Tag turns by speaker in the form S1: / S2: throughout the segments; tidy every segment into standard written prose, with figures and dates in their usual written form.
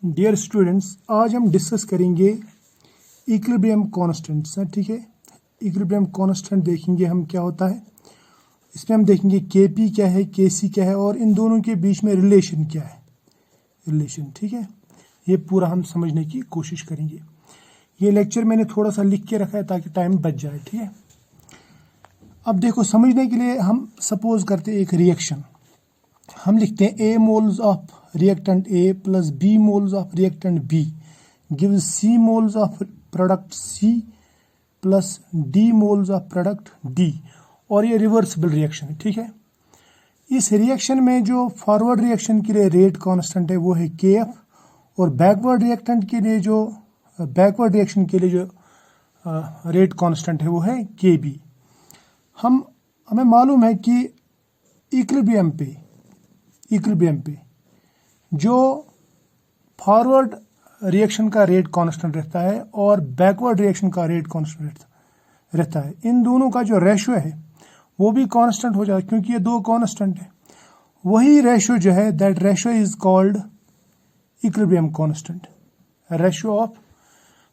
S1: Dear students, आज हम discuss करेंगे इक्विलिब्रियम कांस्टेंट्स। ठीक है, इक्विलिब्रियम कांस्टेंट देखेंगे हम क्या होता है। इसमें हम देखेंगे केपी क्या है, केसी क्या है और इन दोनों के बीच में रिलेशन क्या है, रिलेशन। ठीक है, ये पूरा हम समझने की कोशिश करेंगे। ये लेक्चर मैंने थोड़ा सा लिख के रखा है ताकि टाइम बच जाए। ठीक है, अब देखो समझने के लिए हम सपोज करते हैं एक रिएक्शन। हम लिखते हैं A moles of reactant A plus B moles of reactant B gives C moles of product C plus D moles of product D, और ये रिवर्सिबल रिएक्शन है। ठीक है, इस रिएक्शन में जो फॉरवर्ड रिएक्शन के लिए रेट कांस्टेंट है वो है KF, और बैकवर्ड रिएक्टेंट के लिए जो बैकवर्ड रिएक्शन के लिए जो रेट कांस्टेंट है वो है KB। हमें मालूम है कि इक्विलिब्रियम पे जो फॉरवर्ड रिएक्शन का रेट कांस्टेंट रहता है और बैकवर्ड रिएक्शन का रेट कांस्टेंट रहता है, इन दोनों का जो रेशियो है वो भी कांस्टेंट हो जाता है, क्योंकि ये दो कांस्टेंट है। वही रेशियो जो है, that ratio is called equilibrium constant. Ratio of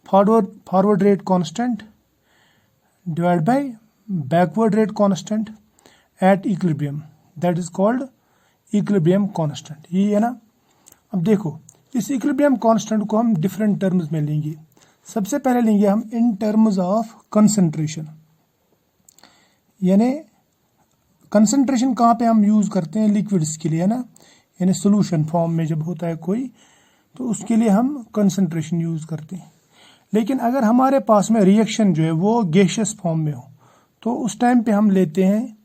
S1: forward rate constant divide by backward rate constant at equilibrium, that is called equilibrium constant. ये है ना। अब देखो, इस इक्विलिब्रियम कांस्टेंट को हम डिफरेंट टर्म्स में लेंगे। सबसे पहले लेंगे हम इन टर्म्स ऑफ कंसंट्रेशन, यानी कंसंट्रेशन कहाँ पे हम यूज करते हैं, लिक्विड्स के लिए, है ना। यानी सोल्यूशन फॉर्म में जब होता है कोई, तो उसके लिए हम कंसंट्रेशन यूज करते हैं। लेकिन अगर हमारे पास में रिएक्शन जो है वो गैसियस फॉर्म में हो, तो उस टाइम पे हम लेते हैं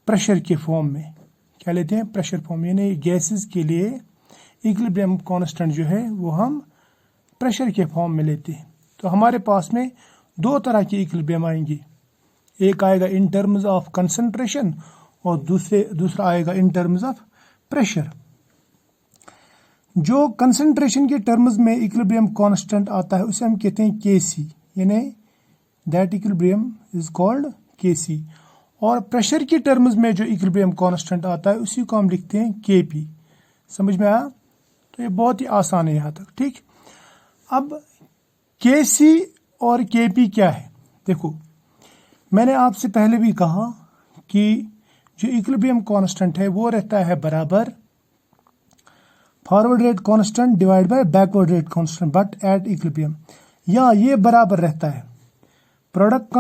S1: प्रेशर के फॉर्म में। क्या लेते हैं? Pressure form. यानी गैसेस के लिए इक्विलिब्रियम कांस्टेंट जो है वो हम प्रेशर के फॉर्म में लेते हैं। तो हमारे पास में दो तरह के इक्विलिब्रियम आएंगे, एक आएगा इन टर्म्स ऑफ कंसंट्रेशन और दूसरा आएगा इन टर्म्स ऑफ प्रेशर। जो कंसंट्रेशन के टर्म्स में इक्विलिब्रियम कांस्टेंट आता है उसे हम कहते हैं केसी, यानी दैट इक्विलिब्रियम इज कॉल्ड केसी। और प्रेशर की टर्म्स में जो इक्विलिब्रियम कांस्टेंट आता है उसी को हम लिखते हैं केपी। समझ में आया? तो ये बहुत ही आसान है यहाँ तक। ठीक, अब केसी और केपी क्या है? देखो, मैंने आपसे पहले भी कहा कि जो इक्विलिब्रियम कांस्टेंट है वो रहता है बराबर forward rate constant divide by backward rate constant, but at equilibrium, या ये बराबर रहता है product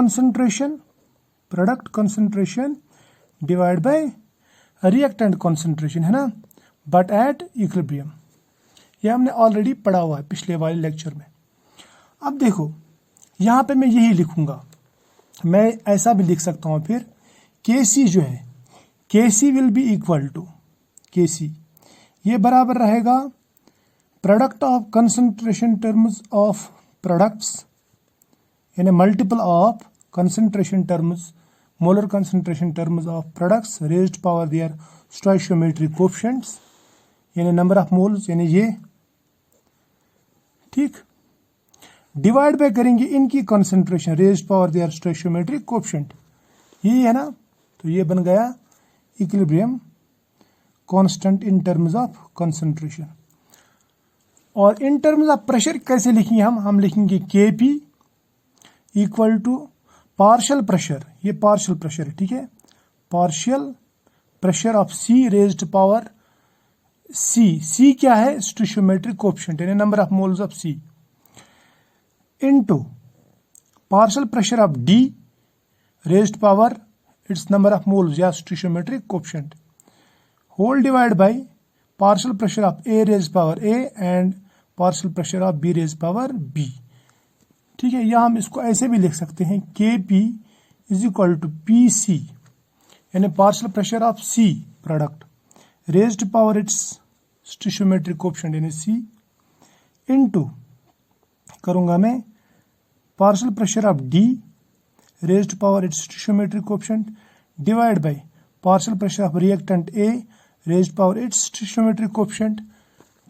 S1: concentration divide by reactant concentration, है ना, बट एट इक्विलिब्रियम। ये हमने ऑलरेडी पढ़ा हुआ है पिछले वाले लेक्चर में। अब देखो, यहाँ पे मैं यही लिखूंगा, मैं ऐसा भी लिख सकता हूँ फिर, केसी जो है, KC will be equal to KC, ये बराबर रहेगा product of concentration terms of products, यानी multiple of concentration terms, molar concentration terms of products raised power their stoichiometric coefficients, यानी नंबर ऑफ मोल्स, यानी ये। ठीक, डिवाइड बाय करेंगे इनकी concentration raised power their stoichiometric coefficient, यही है ना। तो ये बन गया equilibrium constant in terms of concentration. और इन टर्म्स ऑफ प्रेशर कैसे लिखेंगे हम लिखेंगे KP equal to partial pressure, ये पार्शियल प्रेशर है। ठीक है, partial pressure of C raised power C क्या है? स्टोइचियोमेट्रिक कोएफिशिएंट, यानी number of moles of C, into partial pressure of D raised power its number of moles या stoichiometric coefficient, whole divide by partial pressure of A raised power A and partial pressure of B raised power B. ठीक है, या हम इसको ऐसे भी लिख सकते हैं, K P is equal to P C, यानी partial pressure of C product raised power its stoichiometric coefficient, यानी सी, इनटू करूंगा मैं partial pressure of D raised power its stoichiometric coefficient divide by partial pressure of reactant A raised power its stoichiometric coefficient.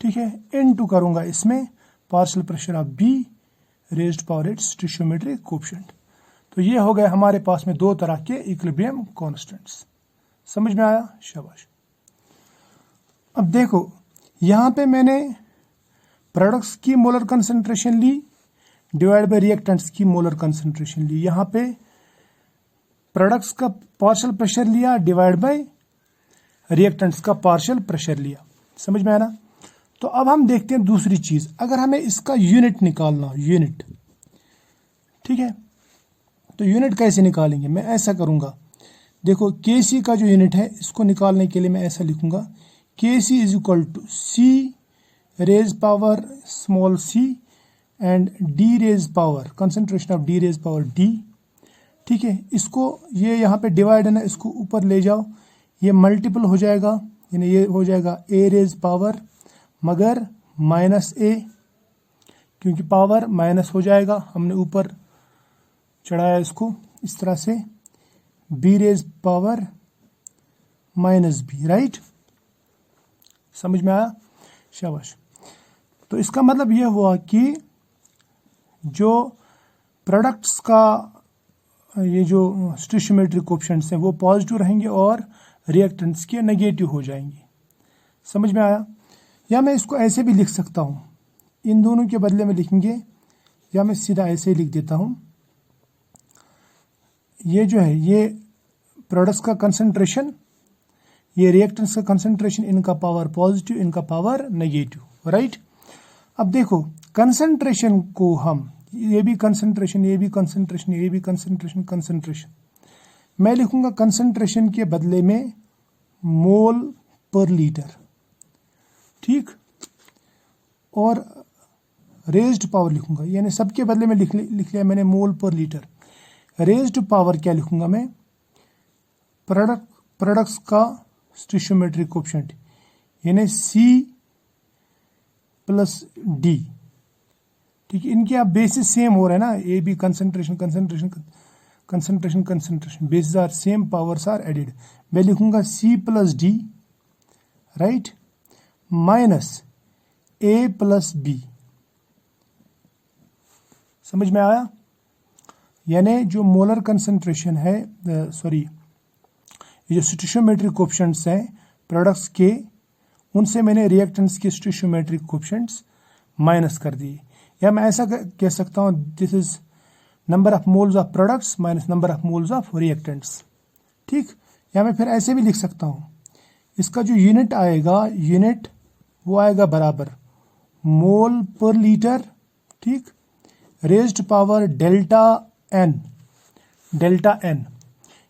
S1: ठीक है, into करूंगा इसमें partial pressure of B raised power its stoichiometric coefficient. तो ये हो गए हमारे पास में दो तरह के इक्विलिब्रियम कांस्टेंट्स। समझ में आया? शाबाश। अब देखो, यहाँ पे मैंने प्रोडक्ट्स की मोलर कंसंट्रेशन ली डिवाइड बाय रिएक्टेंट्स की मोलर कंसंट्रेशन ली। यहाँ पे प्रोडक्ट्स का पार्शियल प्रेशर लिया डिवाइड बाय रिएक्टेंट्स का पार्शियल प्रेशर लिया। समझ में आया ना? तो अब हम देखते हैं दूसरी चीज, अगर हमें इसका यूनिट निकालना, यूनिट, ठीक है, तो यूनिट कैसे निकालेंगे? मैं ऐसा करूंगा, देखो Kc का जो यूनिट है इसको निकालने के लिए मैं ऐसा लिखूंगा, Kc is equal to C raise power small c and D raise power concentration of D raise power D। ठीक है, इसको ये यहाँ पे डिवाइड है ना, इसको ऊपर ले जाओ, ये मल्टीपल हो जाएगा, यानी ये हो जाएगा A रेज पावर मगर माइनस A, क्योंकि पावर माइनस हो जाएगा, हमने ऊपर चढ़ाया इसको इस तरह से, B raise power minus B, right? समझ में आया? शाबाश। तो इसका मतलब यह हुआ कि जो प्रोडक्ट्स का ये जो स्टोइचियोमेट्रिक कोएफिशिएंट्स हैं वो पॉजिटिव रहेंगे और रिएक्टेंट्स के नेगेटिव हो जाएंगे। समझ में आया? या मैं इसको ऐसे भी लिख सकता हूँ, इन दोनों के बदले में लिखेंगे, या मैं सीधा ऐसे ही लिख देता हूँ, ये जो है ये प्रोडक्ट्स का कंसंट्रेशन, ये रिएक्टेंट्स का कंसंट्रेशन, इनका पावर पॉजिटिव, इनका पावर नेगेटिव, राइट? अब देखो कंसंट्रेशन को हम, ये भी कंसंट्रेशन, ये भी कंसंट्रेशन, ये भी कंसंट्रेशन, कंसंट्रेशन, मैं लिखूंगा कंसंट्रेशन के बदले में मोल पर लीटर, ठीक? और रेज्ड पावर लिखूंगा, यानी सबके बदले में लिख लिया मैंने मोल पर लीटर। रेज्ड पावर क्या लिखूंगा मैं? प्रोडक्ट्स का स्टोइचियोमेट्रिक कोएफिशिएंट, यानी C प्लस D। ठीक है, इनके आप बेसिस सेम हो रहे हैं ना, A B concentration concentration concentration concentration, basis are same, powers are added. मैं लिखूंगा C plus D, right, minus A plus B। समझ में आया? यानी जो मोलर कंसंट्रेशन है, सॉरी, ये जो स्टोइचियोमेट्रिक कोएफिशिएंट्स हैं प्रोडक्ट्स के, उनसे मैंने रिएक्टेंट्स के स्टोइचियोमेट्रिक कोएफिशिएंट्स माइनस कर दिए। या मैं ऐसा कह सकता हूँ, this is number of moles of products minus number of moles of reactants, ठीक? या मैं फिर ऐसे भी लिख सकता हूँ, इसका जो यूनिट आएगा, यूनिट वो आएगा बराबर मोल पर लीटर, ठीक, raised power delta n. Delta n,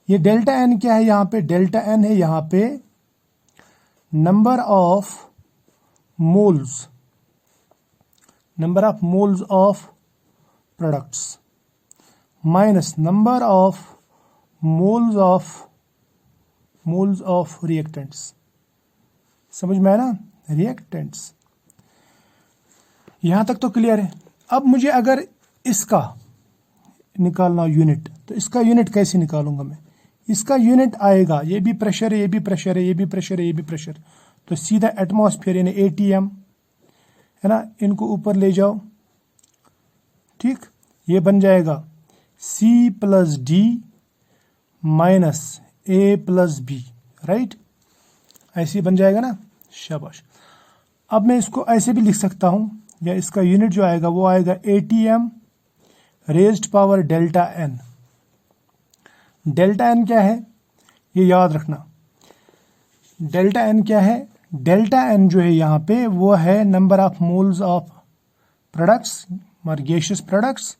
S1: ये डेल्टा एन क्या है? यहाँ पे डेल्टा एन है यहाँ पे number of moles, number of moles of products minus number of moles of reactants. समझ में आया ना? रिएक्टेंट्स। यहां तक तो क्लियर है। अब मुझे अगर इसका निकालना यूनिट, तो इसका यूनिट कैसे निकालूंगा मैं? इसका यूनिट आएगा, ये भी प्रेशर है, ये भी प्रेशर है, ये भी प्रेशर है, ये भी प्रेशर, तो सीधा एटमॉस्फेयर यानी ATM है ना, इनको ऊपर ले जाओ, ठीक, ये बन जाएगा C plus D minus A plus B, right? ऐसे बन जाएगा ना? शाबाश। अब मैं इसको ऐसे भी लिख सकता हूं, या इसका यूनिट जो आएगा वो आएगा ATM raised power delta n. Delta n क्या है ये याद रखना। डेल्टा एन क्या है? डेल्टा एन जो है यहाँ पे वो है number of moles of products और gaseous products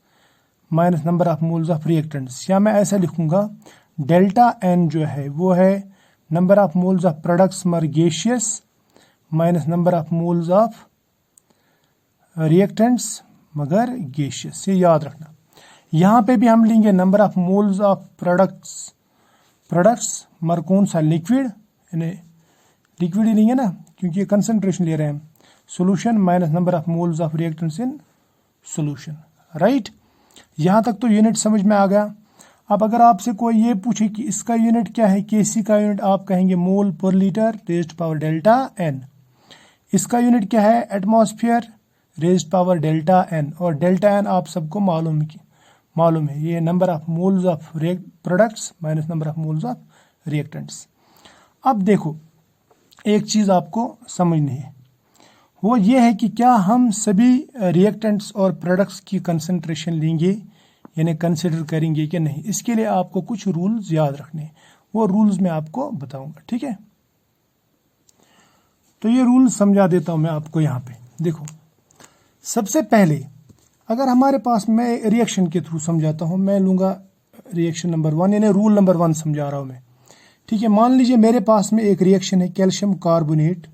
S1: minus number of moles of reactants. या मैं ऐसा लिखूंगा, डेल्टा एन जो है वो है number of moles of products मर gaseous minus number of moles of reactants मगर गैसियस। ये याद रखना। यहाँ पे भी हम लेंगे number of moles of products मर कौन सा? लिक्विड, यानी लिक्विड ही लेंगे ना, क्योंकि ये कंसंट्रेशन ले रहे हैं। Solution minus number of moles of reactants in solution, right? यहाँ तक तो यूनिट समझ में आ गया। अब अगर आपसे कोई ये पूछे कि इसका यूनिट क्या है, Kc का यूनिट, आप कहेंगे mole per litre raised power delta n. इसका यूनिट क्या है? Atmosphere raised power delta n. और डेल्टा एन आप सबको मालूम है, ये number of moles of products minus number of moles of reactants. अब देखो एक चीज आपको समझनी है, वो ये है कि क्या हम सभी रिएक्टेंट्स और प्रोडक्ट्स की कंसंट्रेशन लेंगे, यानी कंसिडर करेंगे कि नहीं। इसके लिए आपको कुछ रूल्स याद रखने हैं, वो रूल्स मैं आपको बताऊंगा, ठीक है। तो ये रूल समझा देता हूं मैं आपको। यहाँ पे देखो, सबसे पहले अगर हमारे पास, मैं रिएक्शन के थ्रू समझाता हूं, मैं लूंगा रिएक्शन नंबर 1, यानी रूल नंबर 1 समझा रहा हूं मैं, ठीक है। मान लीजिए मेरे पास में एक रिएक्शन है कैल्शियम कार्बोनेट,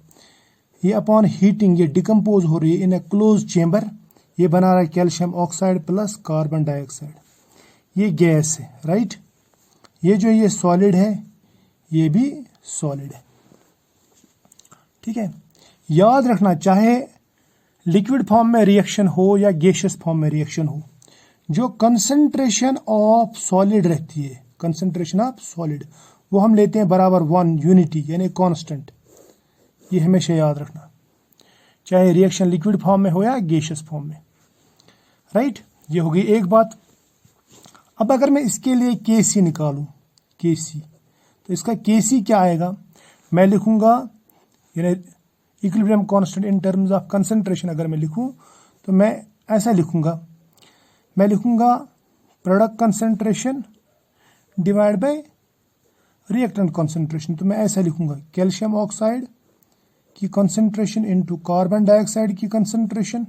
S1: ये अपॉन हीटिंग ये डिकम्पोज हो रही है इन ए क्लोज चेंबर, ये बना रहा है calcium oxide plus carbon dioxide, ये गैस है, राइट। ये जो ये सॉलिड है, ये भी सॉलिड है, ठीक है। याद रखना, चाहे लिक्विड फॉर्म में रिएक्शन हो या गैसियस फॉर्म में रिएक्शन हो, जो कंसंट्रेशन ऑफ सॉलिड रहती है, कंसंट्रेशन ऑफ सॉलिड, वो हम लेते हैं बराबर 1 यूनिटी, यानी कांस्टेंट। ये हमेशा याद रखना, चाहे रिएक्शन लिक्विड फॉर्म में हो या गैसियस फॉर्म में, राइट। ये हो गई एक बात। अब अगर मैं इसके लिए Kc निकालूं, Kc, तो इसका Kc क्या आएगा, मैं लिखूंगा, यानी equilibrium constant in terms of concentration अगर मैं लिखूं तो मैं ऐसा लिखूंगा, मैं लिखूंगा product concentration divide by reactant concentration. तो मैं ऐसा लिखूंगा कैल्शियम ऑक्साइड की कंसंट्रेशन इनटू कार्बन डाइऑक्साइड की कंसंट्रेशन,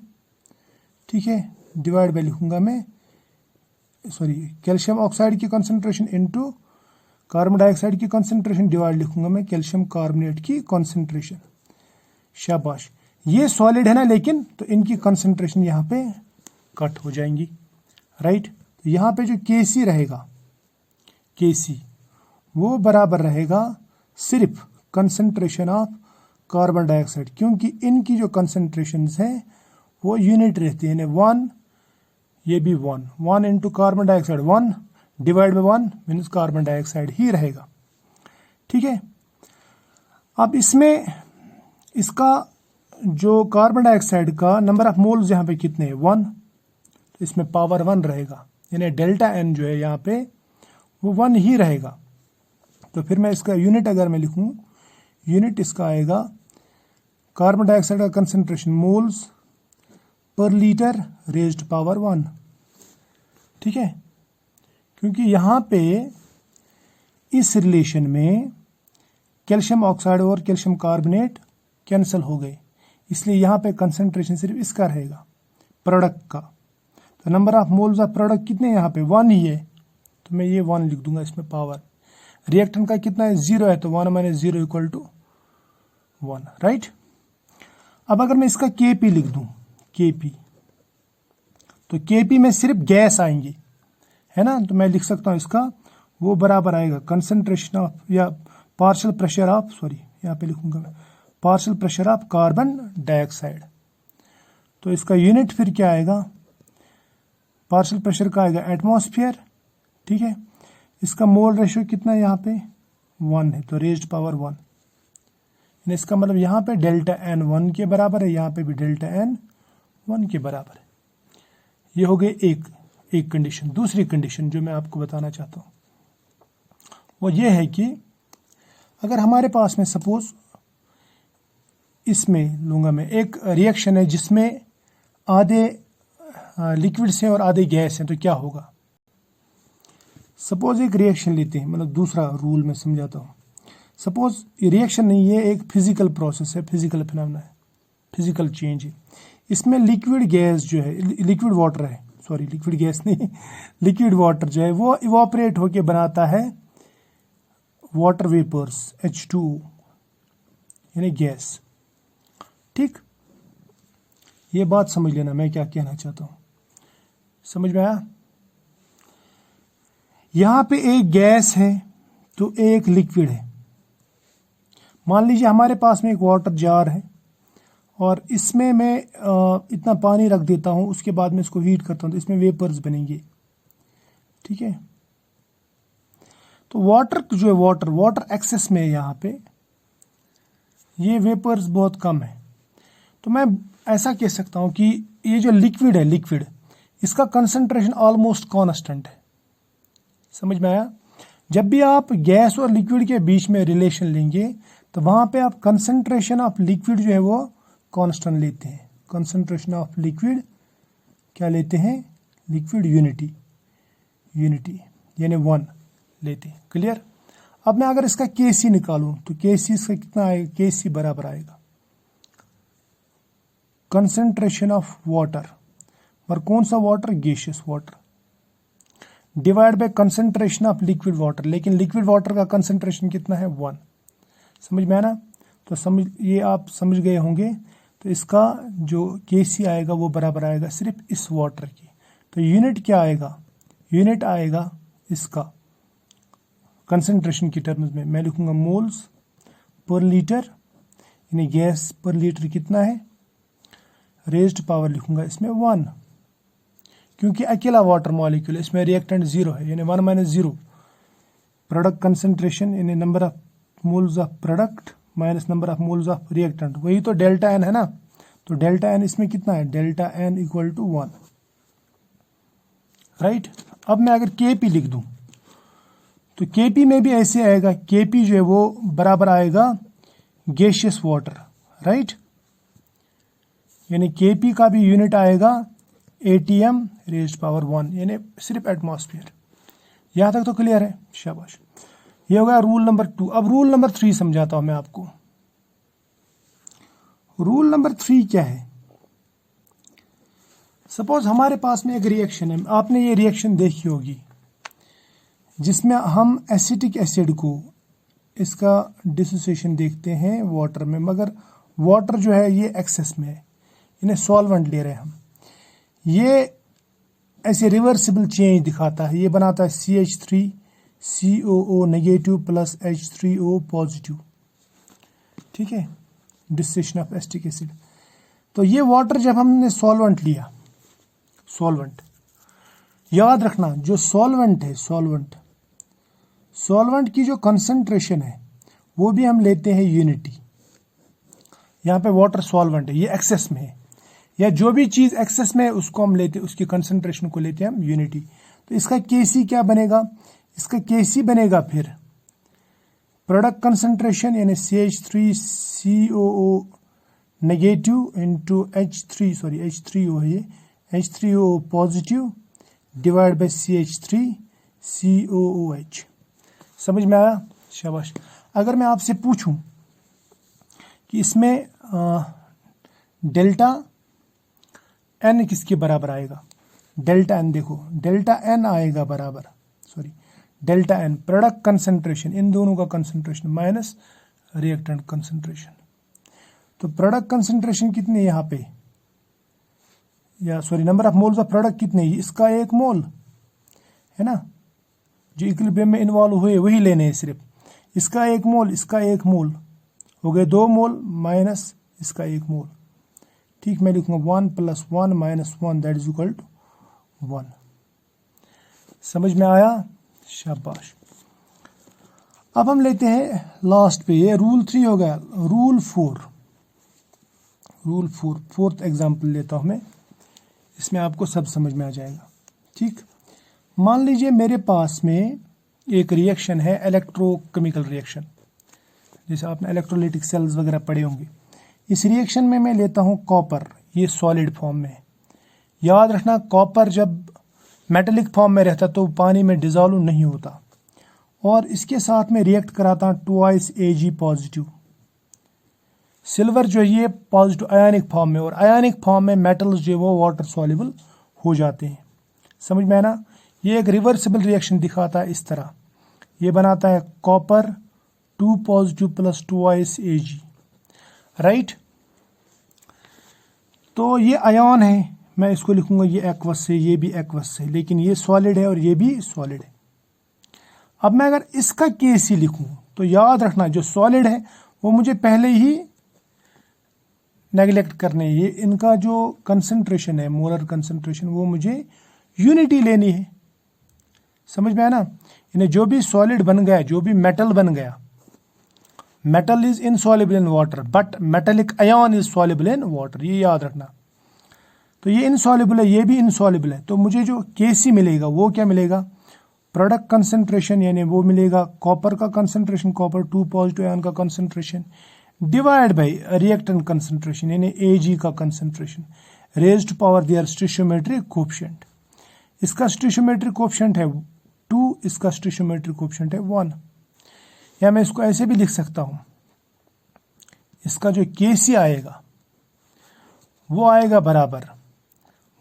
S1: ठीक है, डिवाइड बाय लिखूंगा मैं, सॉरी, कैल्शियम ऑक्साइड की कंसंट्रेशन इनटू कार्बन डाइऑक्साइड की कंसंट्रेशन डिवाइड लिखूंगा मैं कैल्शियम कार्बोनेट की कंसंट्रेशन। शाबाश, ये सॉलिड है ना, लेकिन तो इनकी कंसंट्रेशन यहाँ पे कट हो जाएंगी, राइट। तो यहाँ पे जो Kc रहेगा, Kc वो बराबर रहेगा सिर्फ कंसंट्रेशन ऑफ कार्बन डाइऑक्साइड, क्योंकि इनकी जो कंसंट्रेशन है वो यूनिट रहती है, 1, ये भी 1 into carbon dioxide 1 divide by 1 means carbon dioxide ही रहेगा, ठीक है। अब इसमें इसका जो कार्बन डाइऑक्साइड का नंबर ऑफ मोल्स यहाँ पे कितने हैं, 1, तो इसमें पावर 1 रहेगा, यानी डेल्टा एन जो है यहाँ पे वो 1 ही रहेगा। तो फिर मैं इसका यूनिट अगर मैं लिखूं, यूनिट इसका आएगा कार्बन डाइऑक्साइड का concentration moles per litre raised power 1, ठीक है। क्योंकि यहाँ पे इस रिलेशन में कैल्शियम ऑक्साइड और कैल्शियम कार्बोनेट कैंसिल हो गए, इसलिए यहाँ पे कंसंट्रेशन सिर्फ इसका रहेगा, प्रोडक्ट का। तो number of moles of product कितने यहाँ पे 1 ही है, तो मैं ये 1 लिख दूंगा इसमें पावर। रिएक्टेंट का कितना है, 0 है, तो 1 माइनस 0 इक्वल टू 1, राइट। अब अगर मैं इसका Kp लिख दूं, Kp, तो Kp में सिर्फ गैस आएंगी, है ना, तो मैं लिख सकता हूं इसका वो बराबर आएगा कंसंट्रेशन ऑफ या पार्शियल प्रेशर ऑफ, सॉरी यहाँ पे लिखूंगा मैं partial pressure of carbon dioxide. तो इसका यूनिट फिर क्या आएगा, पार्शियल प्रेशर का आएगा एटमॉस्फेयर, ठीक है। इसका मोल रेशियो कितना है यहाँ पे 1 है, तो रेज्ड पावर 1, इसका मतलब यहाँ पे डेल्टा एन 1 के बराबर है, यहाँ पे भी डेल्टा एन 1 के बराबर है। ये हो गई एक कंडीशन। दूसरी कंडीशन जो मैं आपको बताना चाहता हूँ वो ये है कि अगर हमारे पास में सपोज इसमें लूंगा मैं एक रिएक्शन है जिसमें आधे लिक्विड्स हैं और आधे गैस हैं, तो क्या होगा। सपोज एक रिएक्शन लेते हैं, मतलब दूसरा रूल मैं समझाता हूँ। सपोज ये रिएक्शन नहीं है, एक फिजिकल प्रोसेस है, फिजिकल फिनोमेना है, फिजिकल चेंज है। इसमें लिक्विड गैस जो है, लिक्विड वाटर है, सॉरी लिक्विड गैस नहीं, लिक्विड वाटर जो है वो इवापोरेट होके बनाता है वाटर वेपर्स H2O, यानी गैस, ठीक। ये बात समझ लेना मैं क्या कहना चाहता हूँ, समझ में आया। यहां पे एक गैस है तो एक लिक्विड है। मान लीजिए हमारे पास में एक वाटर जार है और इसमें मैं इतना पानी रख देता हूं, उसके बाद में इसको हीट करता हूं तो इसमें वेपर्स बनेंगे, ठीक है। तो वाटर जो है, वाटर एक्सेस में है, यहाँ पे ये वेपर्स बहुत कम है। तो मैं ऐसा कह सकता हूं कि ये जो लिक्विड है, लिक्विड इसका कंसंट्रेशन ऑलमोस्ट कांस्टेंट है, समझ में आया। जब भी आप गैस और लिक्विड के बीच में रिलेशन लेंगे तो वहां पे आप कंसंट्रेशन ऑफ लिक्विड जो है वो कांस्टेंट लेते हैं, कंसंट्रेशन ऑफ लिक्विड क्या लेते हैं, लिक्विड यूनिटी यानी 1 लेते हैं। क्लियर। अब मैं अगर इसका Kc निकालूं तो Kc इसका कितना आएगा, Kc बराबर आएगा कंसंट्रेशन ऑफ वाटर, पर कौन सा water, gaseous water, divide by concentration of liquid water, लेकिन लिक्विड वाटर का कंसंट्रेशन कितना है, 1। समझ में आया ना। तो ये आप समझ गए होंगे। तो इसका जो Kc आएगा वो बराबर आएगा सिर्फ इस वाटर की। तो यूनिट क्या आएगा, यूनिट आएगा इसका कंसंट्रेशन की टर्म्स में मैं लिखूंगा मोल्स पर लीटर, यानी गैस पर लीटर कितना है, रेज्ड पावर लिखूंगा इसमें 1, क्योंकि अकेला वाटर मॉलिक्यूल, इसमें रिएक्टेंट 0 है, यानी 1 - 0। प्रोडक्ट कंसंट्रेशन यानी number of moles of product minus number of moles of reactant, वही तो डेल्टा एन है ना। तो डेल्टा एन इसमें कितना है, delta n equal to 1, right. अब मैं अगर Kp लिख दूं तो Kp में भी ऐसे आएगा, Kp जो है वो बराबर आएगा गैसियस वाटर, राइट। यानी Kp का भी यूनिट आएगा atm रेज्ड पावर 1, यानी सिर्फ एटमॉस्फेयर। यहां तक तो क्लियर है, शाबाश। ये हो गया रूल नंबर 2। अब रूल नंबर 3 समझाता हूं मैं आपको। रूल नंबर 3 क्या है, सपोज हमारे पास में एक रिएक्शन है, आपने ये रिएक्शन देखी होगी, जिसमें हम एसिटिक एसिड को इसका डिसोसिएशन देखते हैं वाटर में, मगर वाटर जो है ये एक्सेस में है, इन्हें सॉल्वेंट ले रहे हैं हम। ये ऐसे रिवर्सिबल चेंज दिखाता है, ये बनाता है CH3COO negative plus H3O positive, ठीक है, डिसोसिएशन ऑफ एसिटिक एसिड। तो ये वाटर जब हमने सॉल्वेंट लिया, सॉल्वेंट याद रखना, जो सॉल्वेंट है, सॉल्वेंट की जो कंसंट्रेशन है वो भी हम लेते हैं यूनिटी। यहाँ पे वाटर सॉल्वेंट है, ये एक्सेस में है, या जो भी चीज एक्सेस में है उसको हम लेते हैं, उसकी कंसंट्रेशन को लेते हैं हम यूनिटी। तो इसका Kc क्या बनेगा, इसका Kc बनेगा फिर प्रोडक्ट कंसंट्रेशन यानी CH3COO नेगेटिव इंटू H3O है ये, H3O positive divide by CH3COOH। समझ में आया, शाबाश। अगर मैं आपसे पूछूं कि इसमें डेल्टा एन किसके बराबर आएगा, डेल्टा एन देखो, डेल्टा एन आएगा बराबर, डेल्टा एन प्रोडक्ट कंसंट्रेशन, इन दोनों का कंसंट्रेशन माइनस रिएक्टेंट कंसंट्रेशन। तो प्रोडक्ट कंसंट्रेशन कितने यहाँ पे, या number of moles of product कितने, इसका 1 मोल है ना, जो इक्विलिब्रियम में इन्वॉल्व हुए वही लेने हैं सिर्फ, इसका 1 मोल, इसका 1 मोल, हो गए 2 मोल माइनस इसका 1 मोल, ठीक। मैं लिखूंगा 1 + 1 - 1 दैट इज इक्वल टू 1। समझ में आया, शाबाश। अब हम लेते हैं लास्ट पे, ये रूल 3 हो गया। रूल 4, फोर्थ एग्जाम्पल लेता हूं मैं, इसमें आपको सब समझ में आ जाएगा, ठीक। मान लीजिए मेरे पास में एक रिएक्शन है, इलेक्ट्रोकेमिकल रिएक्शन, जैसे आपने इलेक्ट्रोलाइटिक सेल्स वगैरह पढ़े होंगे। इस रिएक्शन में मैं लेता हूं कॉपर, ये सॉलिड फॉर्म में। याद रखना, कॉपर जब मेटेलिक फॉर्म में रहता तो पानी में डिजॉल्व नहीं होता, और इसके साथ में रिएक्ट कराता हूं 2 Ag पॉजिटिव। सिल्वर जो है ये पॉजिटिव आयनिक फॉर्म में, और आयनिक फॉर्म में मेटल्स जो है वो वाटर सॉल्युबल हो जाते हैं। समझ में आया ना। ये एक रिवर्सिबल रिएक्शन दिखाता है इस तरह, ये बनाता है copper 2 positive plus 2 Ag, right. तो ये आयन है, मैं इसको लिखूंगा ये एक्वस से, ये भी एक्वस से, लेकिन ये सॉलिड है और ये भी सॉलिड है। अब मैं अगर इसका Kc लिखूं तो याद रखना, जो सॉलिड है वो मुझे पहले ही नेग्लेक्ट करने, ये इनका जो कंसंट्रेशन है, मोलर कंसंट्रेशन, वो मुझे यूनिटी लेनी है। समझ में आया ना। इन्हें जो भी सॉलिड बन गया, जो भी मेटल बन गया, metal is insoluble in water but metallic ion is soluble in water, ये याद रखना। तो ये इनसॉल्युबल है, ये भी इनसॉल्युबल है, तो मुझे जो Kc मिलेगा वो क्या मिलेगा, प्रोडक्ट कंसंट्रेशन, यानी वो मिलेगा कॉपर का कंसंट्रेशन, कॉपर 2 पॉजिटिव आयन का concentration divide by reactant concentration यानी Ag का concentration raised to power their stoichiometric coefficient. इसका स्टोइचियोमेट्रिक कोएफिशिएंट है 2, इसका स्टोइचियोमेट्रिक कोएफिशिएंट है 1। या मैं इसको ऐसे भी लिख सकता हूं, इसका जो Kc आएगा वो आएगा बराबर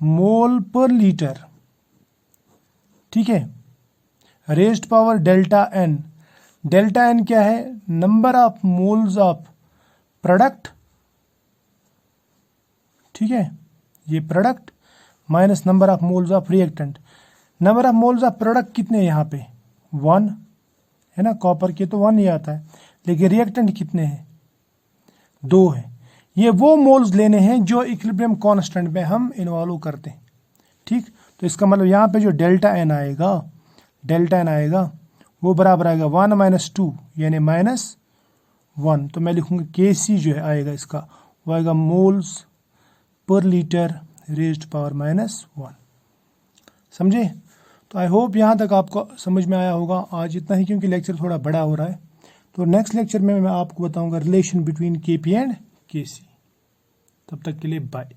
S1: मोल पर लीटर, ठीक है, raised power delta n. Delta n क्या है? Number of moles of product, ठीक है, ये product minus number of moles of reactant. Number of moles of product कितने हैं यहाँ पे? 1 है ना, कॉपर के तो 1 ही आता है, लेकिन रिएक्टेंट कितने हैं? 2 है। ये वो मोल्स लेने हैं जो इक्विलिब्रियम कांस्टेंट में हम इन्वॉल्व करते हैं, ठीक। तो इसका मतलब यहाँ पे जो डेल्टा एन आएगा वो बराबर आएगा 1 माइनस 2 यानी -1। तो मैं लिखूंगा Kc जो है आएगा इसका, वो आएगा moles per litre raised power -1। समझे? तो आई होप यहाँ तक आपको समझ में आया होगा। आज इतना ही, क्योंकि लेक्चर थोड़ा बड़ा हो रहा है। तो नेक्स्ट लेक्चर में मैं आपको बताऊंगा relation between Kp and Kc। तब तक के लिए बाय।